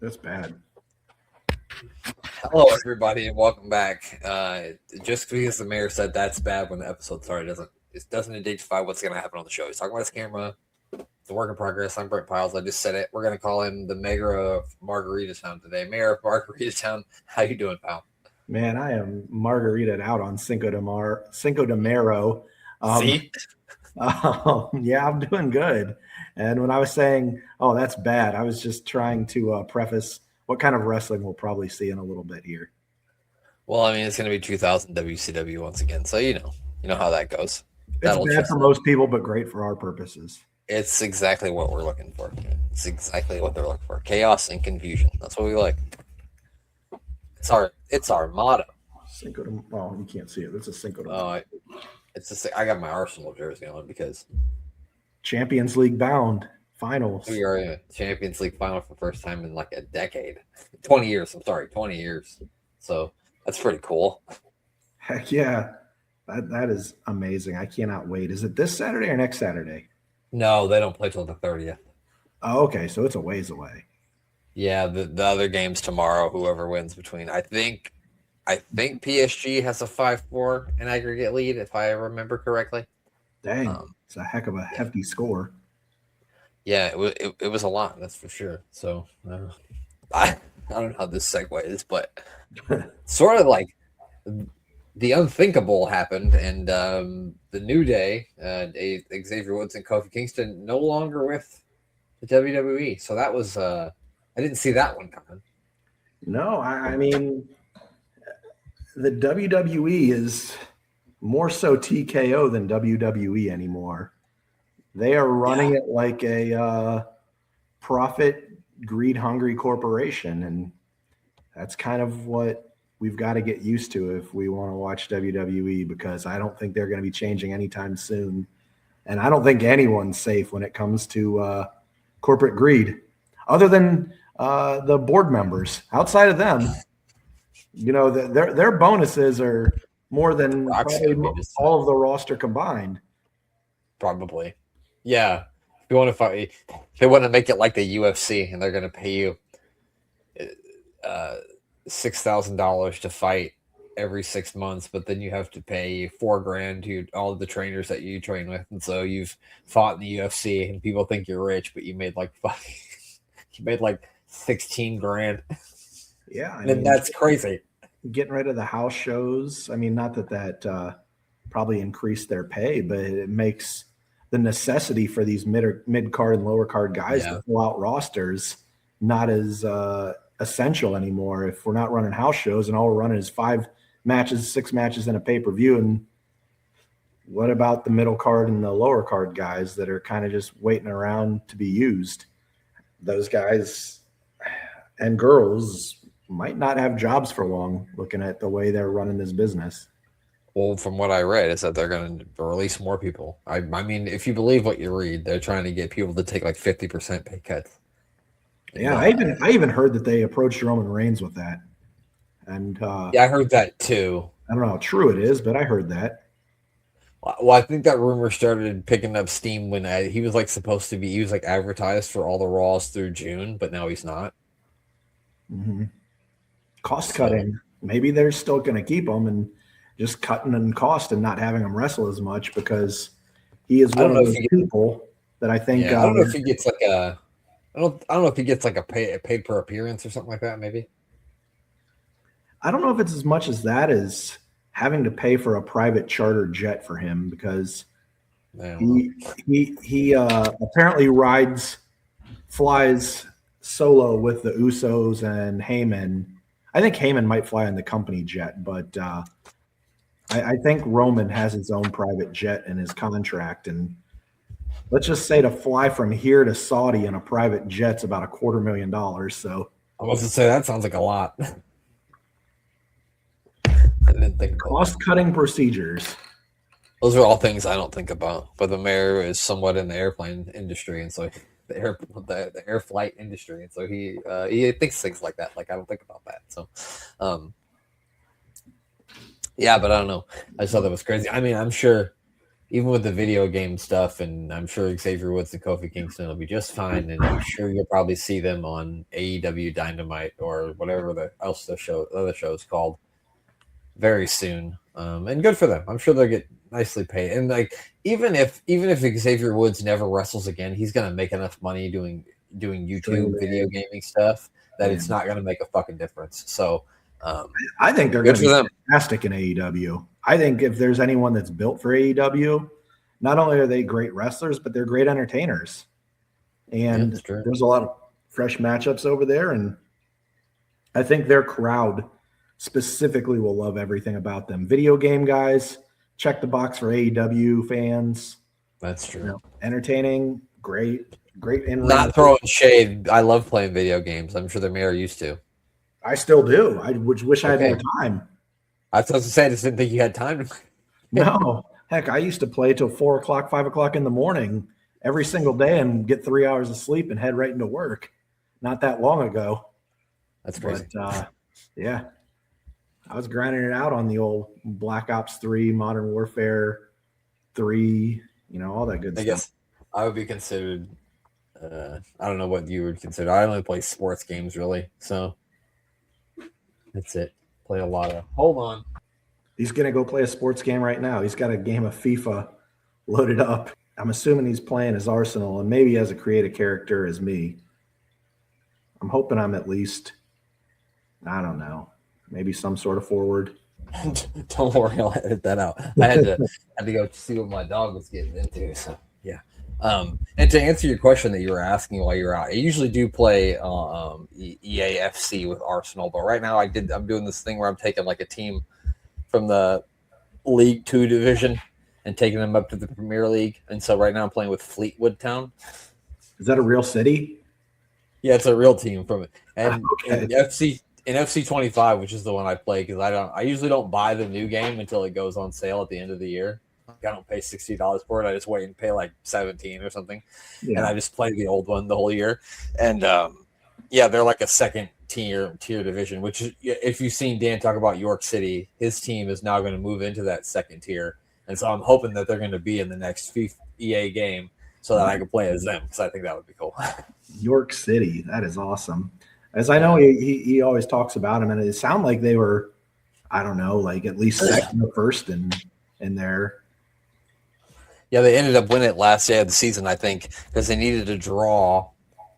That's bad. Hello, everybody, and welcome back. Just because the mayor said that's bad when the episode started doesn't identify what's going to happen on the show. He's talking about his camera. It's a work in progress. I'm Brent Piles. I just said it. We're going to call him the mayor of Margarita Town today. Mayor of Margarita Town. How you doing, pal? Man, I am margarita out on Cinco de Mayo. See? Yeah, I'm doing good. And when I was saying, "Oh, that's bad," I was just trying to preface what kind of wrestling we'll probably see in a little bit here. Well, I mean, it's going to be 2000 WCW once again, so you know how that goes. It's bad for most people, but great for our purposes. It's exactly what we're looking for. It's exactly what they're looking for. Chaos and confusion. That's what we like. It's our motto. Cinco de well, you can't see it. It's a Cinco de Mayo. I got my Arsenal jersey on because Champions League bound finals. We are in a Champions League final for the first time in like a decade. 20 years. I'm sorry, 20 years. So that's pretty cool. Heck yeah. That is amazing. I cannot wait. Is it this Saturday or next Saturday? No, they don't play till the 30th. Oh, okay. So it's a ways away. Yeah, the other game's tomorrow. Whoever wins between, I think PSG has a 5-4 in aggregate lead, if I remember correctly. Dang, it's a heck of a hefty score. Yeah, it was a lot, that's for sure. So I don't know how this segue is, but sort of like the unthinkable happened, and the New Day, Xavier Woods and Kofi Kingston, no longer with the WWE. So that was I didn't see that one coming. No, I mean, the WWE is more so TKO than WWE anymore. They are running it like a profit, greed-hungry corporation, and that's kind of what we've got to get used to if we want to watch WWE, because I don't think they're going to be changing anytime soon, and I don't think anyone's safe when it comes to corporate greed, other than the board members. Outside of them, their bonuses are more than probably all of the roster combined. Probably. Yeah. If you want to fight, they want to make it like the UFC, and they're going to pay you $6,000 to fight every 6 months, but then you have to pay $4,000 to all of the trainers that you train with, and so you've fought in the UFC, and people think you're rich, but you made like 16 grand. Yeah, I mean, that's crazy. Getting rid of the house shows. I mean, not that probably increased their pay, but it makes the necessity for these mid card and lower card guys to fill out rosters not as essential anymore. If we're not running house shows and all we're running is 5 matches, 6 matches in a pay-per-view, and what about the middle card and the lower card guys that are kind of just waiting around to be used? Those guys and girls might not have jobs for long, looking at the way they're running this business. Well, from what I read, is that they're going to release more people. I mean, if you believe what you read, they're trying to get people to take like 50% pay cuts. Yeah, I even heard that they approached Roman Reigns with that. And I heard that too. I don't know how true it is, but I heard that. Well, I think that rumor started picking up steam when he was like supposed to be. He was like advertised for all the Raws through June, but now he's not. Mm-hmm. Cost cutting. Maybe they're still going to keep him and just cutting in cost and not having him wrestle as much, because he is one of those people that I think. Yeah, I don't know if he gets like a. I don't know if he gets like a paid per appearance or something like that. Maybe. I don't know if it's as much as that as having to pay for a private charter jet for him, because he apparently flies solo with the Usos and Heyman. I think Heyman might fly in the company jet, but I think Roman has his own private jet in his contract, and let's just say to fly from here to Saudi in a private jet's about $250,000. So I was to say that sounds like a lot. I didn't think about cost-cutting procedures. Those are all things I don't think about. But the mayor is somewhat in the airplane industry, and so the air flight industry, and so he thinks things like that. Like I don't think about that. So, yeah, but I don't know. I just thought that was crazy. I mean, I'm sure even with the video game stuff, and I'm sure Xavier Woods and Kofi Kingston will be just fine, and I'm sure you'll probably see them on AEW Dynamite or whatever the other show is called very soon. And good for them. I'm sure they'll get nicely paid. And like even if Xavier Woods never wrestles again, he's gonna make enough money doing YouTube video gaming stuff that it's not gonna make a fucking difference. So I think they're good going to for be them. fantastic in AEW. I think if there's anyone that's built for AEW, not only are they great wrestlers, but they're great entertainers. And that's true. there's a lot of fresh matchups over there. And I think their crowd specifically will love everything about them. Video game guys, check the box for AEW fans. That's true. Entertaining, great in Not throwing shade. I love playing video games. I'm sure the mayor used to. I still do. I wish I had more time. I was supposed to say I just didn't think you had time to. No, heck, I used to play till 4 o'clock, 5 o'clock in the morning every single day and get 3 hours of sleep and head right into work. Not that long ago. That's crazy. But, yeah, I was grinding it out on the old Black Ops 3, Modern Warfare 3, all that good stuff. I guess I would be considered. I don't know what you would consider. I only play sports games, really. So that's it. Play a lot of. Hold on. He's going to go play a sports game right now. He's got a game of FIFA loaded up. I'm assuming he's playing as Arsenal and maybe as a creative character as me. I'm hoping I'm at least, I don't know, maybe some sort of forward. Don't worry, I'll edit that out. I had to go see what my dog was getting into. So yeah. And to answer your question that you were asking while you were out, I usually do play EAFC with Arsenal, but right now I'm doing this thing where I'm taking like a team from the League 2 division and taking them up to the Premier League. And so right now I'm playing with Fleetwood Town. Is that a real city? Yeah, it's a real team from it. And in FC 25, which is the one I play, because I usually don't buy the new game until it goes on sale at the end of the year. I don't pay $60 for it. I just wait and pay like 17 or something. Yeah. And I just play the old one the whole year. And they're like a second tier division, which is, if you've seen Dan talk about York City, his team is now going to move into that second tier. And so I'm hoping that they're going to be in the next FIFA EA game so that I can play as them, because I think that would be cool. York City, that is awesome. As I know, he always talks about them, and it sounded like they were, I don't know, like at least second or first in there. Yeah, they ended up winning it last day of the season, I think, because they needed a draw,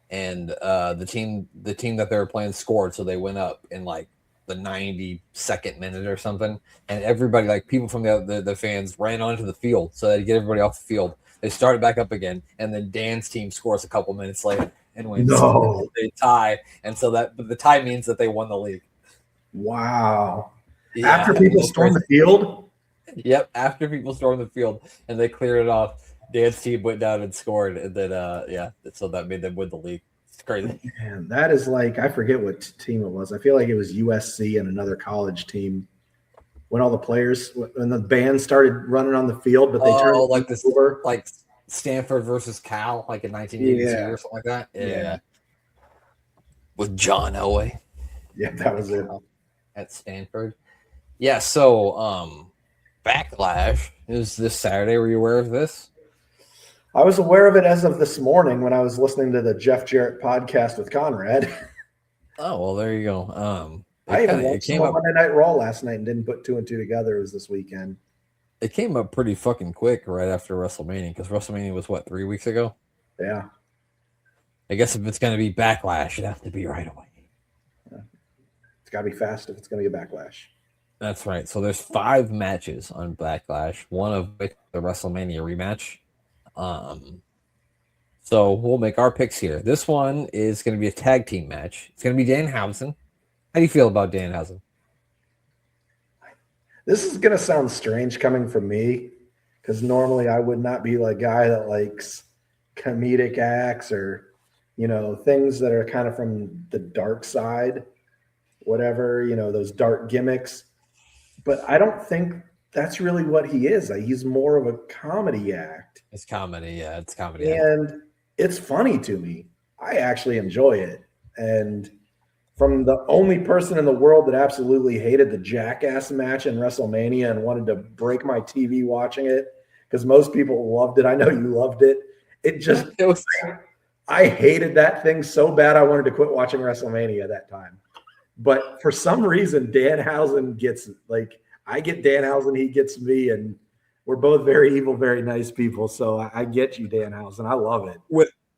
and the team that they were playing scored, so they went up in like the 92nd minute or something, and everybody, like people from the fans, ran onto the field so they'd get everybody off the field. They started back up again, and then Dan's team scores a couple minutes later and wins. No. They tie, and so but the tie means that they won the league. Wow! Yeah, after people stormed the field. Yep, after people stormed the field and they cleared it off, Dan's team went down and scored, and then so that made them win the league. It's crazy. Man, that is like, I forget what team it was. I feel like it was USC and another college team. When all the players, when the band started running on the field, but they turned like this over, like Stanford versus Cal, like in 1982 or something like that. Yeah. With John Elway. Yeah, that was it. At Stanford. Yeah, so Backlash is this Saturday. Were you aware of this? I was aware of it as of this morning when I was listening to the Jeff Jarrett podcast with Conrad. Oh, well, there you go. I even watched Monday Night Raw last night and didn't put 2 and 2 together. It was this weekend. It came up pretty fucking quick right after WrestleMania, because WrestleMania was, 3 weeks ago? Yeah. I guess if it's going to be Backlash, it'd have to be right away. Yeah. It's got to be fast if it's going to be a Backlash. That's right. So there's 5 matches on Backlash, one of which the WrestleMania rematch. So we'll make our picks here. This one is going to be a tag team match. It's going to be Danhausen. How do you feel about Danhausen? This is going to sound strange coming from me, because normally I would not be like a guy that likes comedic acts or, things that are kind of from the dark side, whatever, those dark gimmicks. But I don't think that's really what he is. He's more of a comedy act. It's comedy. Yeah, it's comedy. And it's funny to me. I actually enjoy it. And from the only person in the world that absolutely hated the Jackass match in WrestleMania and wanted to break my TV watching it because most people loved it. I know you loved it. It just, It was I hated that thing so bad I wanted to quit watching WrestleMania that time. But for some reason, Danhausen gets like I get Danhausen, he gets me, and we're both very evil, very nice people. So I get you, Danhausen. I love it.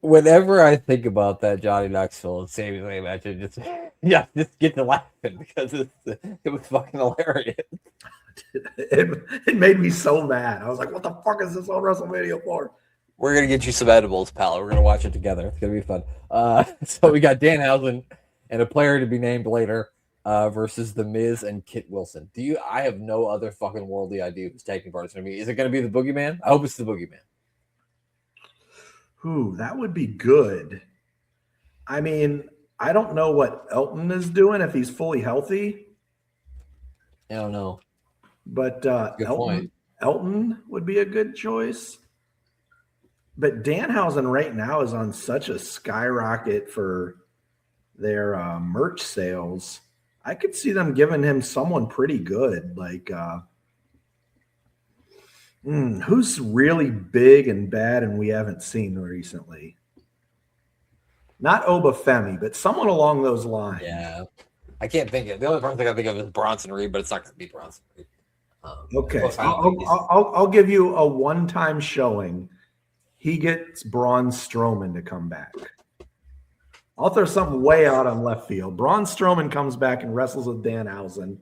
whenever I think about that Johnny Knoxville and Sami Zayn match, it just get to laughing because it was fucking hilarious. It made me so mad. I was like, what the fuck is this on WrestleMania for? We're gonna get you some edibles, pal. We're gonna watch it together. It's gonna be fun. So we got Danhausen and a player to be named later versus The Miz and Kit Wilson. I have no other fucking worldly idea who's taking part. Is it gonna be the Boogeyman? I hope it's the Boogeyman. Ooh, that would be good. I mean, I don't know what Elton is doing if he's fully healthy. I don't know. But Good point. Elton would be a good choice. But Danhausen right now is on such a skyrocket for their merch sales. I could see them giving him someone pretty good. Like, who's really big and bad and we haven't seen recently? Not Obafemi, but someone along those lines. Yeah. I can't think of the only person I can think of is Bronson Reed, but it's not going to be Bronson Reed. Okay, I'll give you a one-time showing. He gets Braun Strowman to come back. I'll throw something way out on left field. Braun Strowman comes back and wrestles with Danhausen,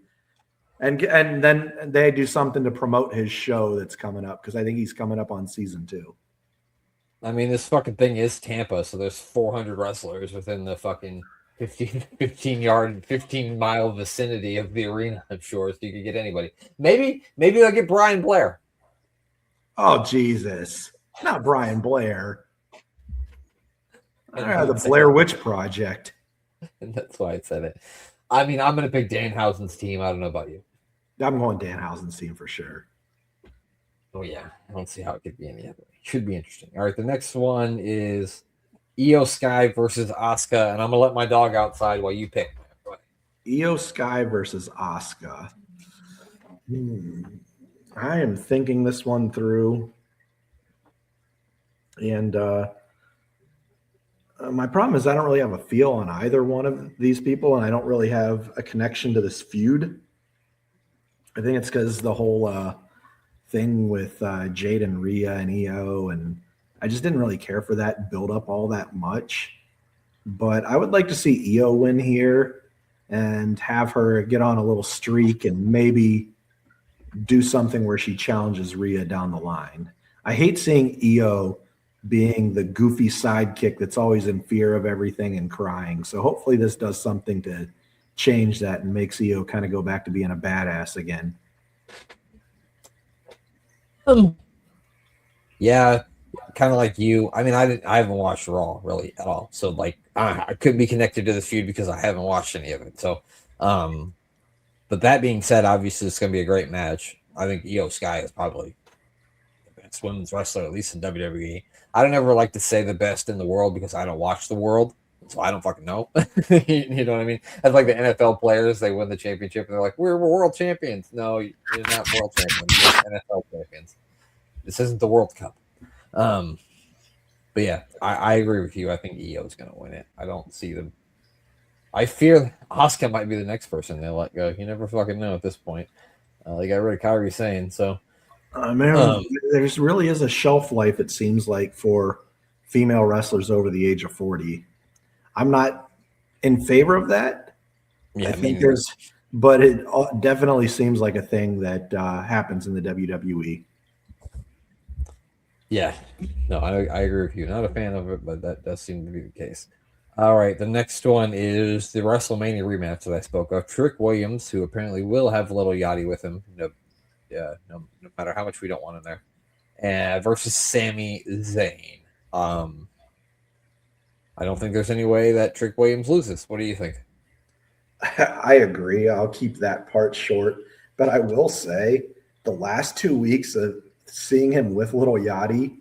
and then they do something to promote his show that's coming up because I think he's coming up on season 2. I mean, this fucking thing is Tampa, so there's 400 wrestlers within the fucking 15-mile vicinity of the arena, I'm sure, so you could get anybody. Maybe they'll get Brian Blair. Oh, Jesus. Not Brian Blair. The Blair Witch Project. And that's why I said it. I mean, I'm going to pick Danhausen's team. I don't know about you. I'm going Danhausen's team for sure. Oh, yeah. I don't see how it could be any other. It should be interesting. All right, the next one is Io Sky versus Asuka, and I'm going to let my dog outside while you pick. Io Sky versus Asuka. I am thinking this one through. And my problem is I don't really have a feel on either one of these people, and I don't really have a connection to this feud. I think it's because the whole thing with Jade and Rhea and Io, and I just didn't really care for that build up all that much. But I would like to see Io win here and have her get on a little streak and maybe do something where she challenges Rhea down the line. I hate seeing Io being the goofy sidekick that's always in fear of everything and crying. So hopefully this does something to change that and makes Io kind of go back to being a badass again. Yeah, kind of like you. I mean, I haven't watched Raw really at all. So like I couldn't be connected to this feud because I haven't watched any of it. So but that being said, obviously it's going to be a great match. I think Io Sky is probably the best women's wrestler, at least in WWE. I don't ever like to say the best in the world because I don't watch the world, so I don't fucking know. You know what I mean? That's like the NFL players. They win the championship, and they're like, we're world champions. No, you're not world champions. You're NFL champions. This isn't the World Cup. But yeah, I agree with you. I think Io is going to win it. I don't see them. I fear Asuka might be the next person they let go. You never fucking know at this point. They got rid of Kairi Sane, so. Man, there really is a shelf life, it seems like, for female wrestlers over the age of 40. I'm not in favor of that. Yeah, I think but it definitely seems like a thing that happens in the WWE. Yeah, no, I agree with you. Not a fan of it, but that does seem to be the case. All right, the next one is the WrestleMania rematch that I spoke of. Trick Williams, who apparently will have Little Yachty with him. No matter how much we don't want him there. Versus Sami Zayn. I don't think there's any way that Trick Williams loses. What do you think? I agree. I'll keep that part short. But I will say the last 2 weeks of seeing him with Little Yachty,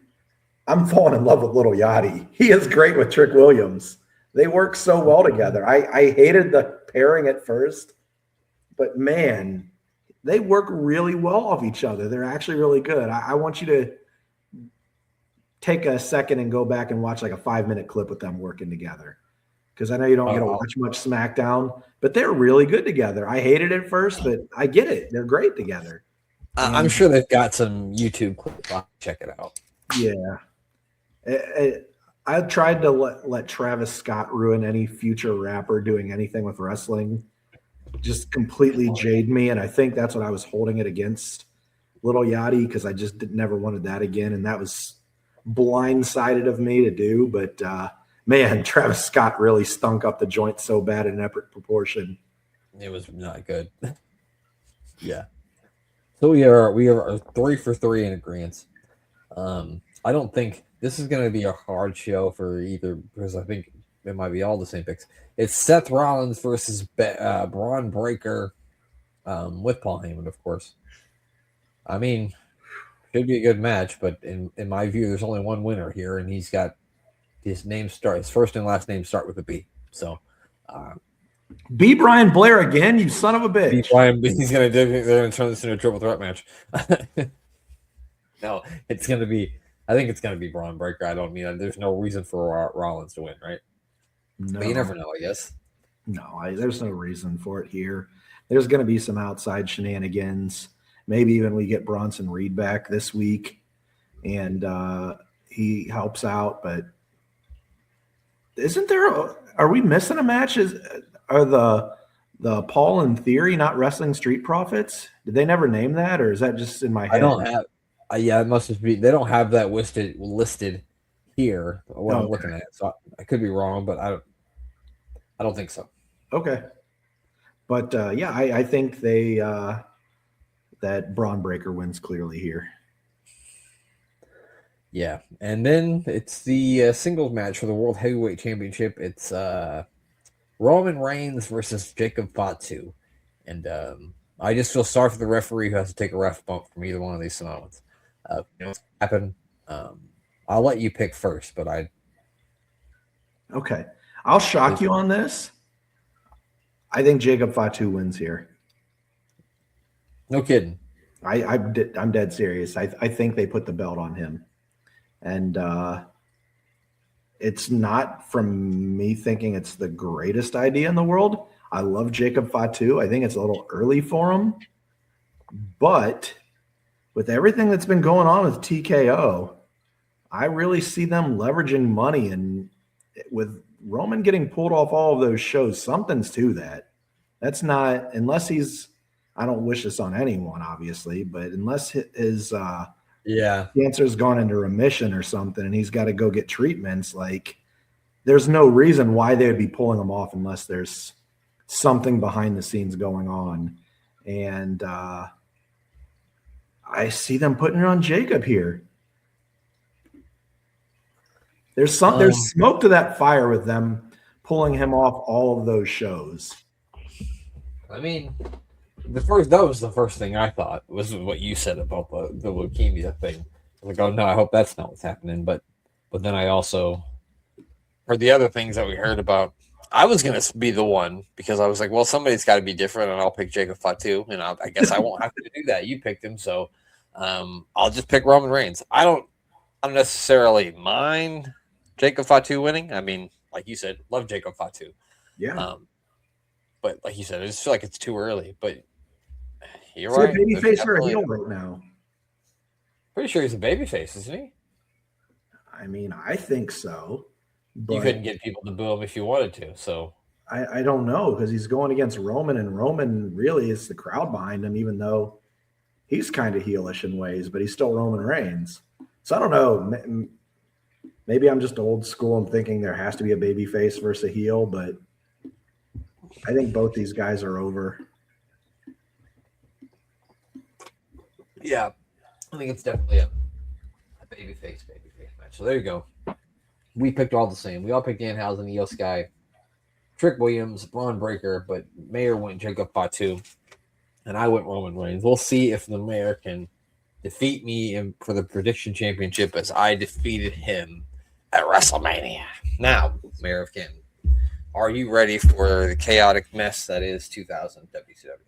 I'm falling in love with Little Yachty. He is great with Trick Williams. They work so well together. I hated the pairing at first, but man, they work really well off each other. They're actually really good. I want you to take a second and go back and watch like a 5-minute clip with them working together. Because I know you don't get to watch much SmackDown, but they're really good together. I hated it first, but I get it. They're great together. I'm sure they've got some YouTube clips. I'll check it out. Yeah. I tried to let Travis Scott ruin any future rapper doing anything with wrestling. Just completely jade me, and I think that's what I was holding it against Little Yachty, because I just never wanted that again, and that was blindsided of me to do. But man, Travis Scott really stunk up the joint so bad in epic proportion. It was not good. Yeah. So we are 3 for 3 in agreement. I don't think this is going to be a hard show for either, because I think it might be all the same picks. It's Seth Rollins versus Braun Breaker with Paul Heyman, of course. I mean, should be a good match, but in my view, there's only one winner here, and he's got his first and last name start with a B. So, B. Brian Blair again, you son of a bitch. They're gonna turn this into a triple threat match. No, it's gonna be. I think it's gonna be Braun Breaker. I don't mean there's no reason for Rollins to win, right? No. But you never know, I guess. No, there's no reason for it here. There's going to be some outside shenanigans. Maybe even we get Bronson Reed back this week, and he helps out. But isn't there? Are we missing a match? Are the Paul and Theory not wrestling Street Profits? Did they never name that, or is that just in my head? I don't have. Yeah, it must just be. They don't have that listed here. What I'm looking at, so I could be wrong, but I don't think so. Okay, but yeah, I think they that Braun Breaker wins clearly here. Yeah, and then it's the singles match for the World Heavyweight Championship. It's Roman Reigns versus Jacob Fatu, and I just feel sorry for the referee who has to take a ref bump from either one of these Samoans. What's happened? I'll let you pick first, but Okay, I'll shock you on this. I think Jacob Fatu wins here. No kidding. I'm dead serious. I think they put the belt on him, and it's not from me thinking it's the greatest idea in the world. I love Jacob Fatu. I think it's a little early for him, but with everything that's been going on with TKO, I really see them leveraging money, and with Roman getting pulled off all of those shows, something's to that. That's not, unless he's, I don't wish this on anyone, obviously, but unless his cancer's gone into remission or something and he's got to go get treatments, like there's no reason why they would be pulling him off unless there's something behind the scenes going on. And I see them putting it on Jacob here. There's smoke to that fire with them pulling him off all of those shows. I mean, that was the first thing I thought was what you said about the leukemia thing. I was like, oh no, I hope that's not what's happening. But then I also heard the other things that we heard about. I was gonna be the one because I was like, well, somebody's got to be different, and I'll pick Jacob Fatu, and I guess I won't have to do that. You picked him, so I'll just pick Roman Reigns. I don't necessarily mind Jacob Fatu winning. I mean, like you said, love Jacob Fatu. Yeah. But like you said, I just feel like it's too early. But you're Is right. he a babyface or a heel right now? Pretty sure he's a babyface, isn't he? I mean, I think so. But you couldn't get people to boo him if you wanted to. So I don't know, because he's going against Roman, and Roman really is the crowd behind him, even though he's kind of heelish in ways, but he's still Roman Reigns. So I don't know. Maybe I'm just old school and thinking there has to be a babyface versus a heel, but I think both these guys are over. Yeah, I think it's definitely a babyface match. So there you go. We picked all the same. We all picked Danhausen, Io Sky, Trick Williams, Braun Breaker, but Mayor went Jacob Fatu, and I went Roman Reigns. We'll see if the Mayor can defeat me for the prediction championship as I defeated him at WrestleMania. Now, Mayor of Canton, are you ready for the chaotic mess that is 2000 WCW?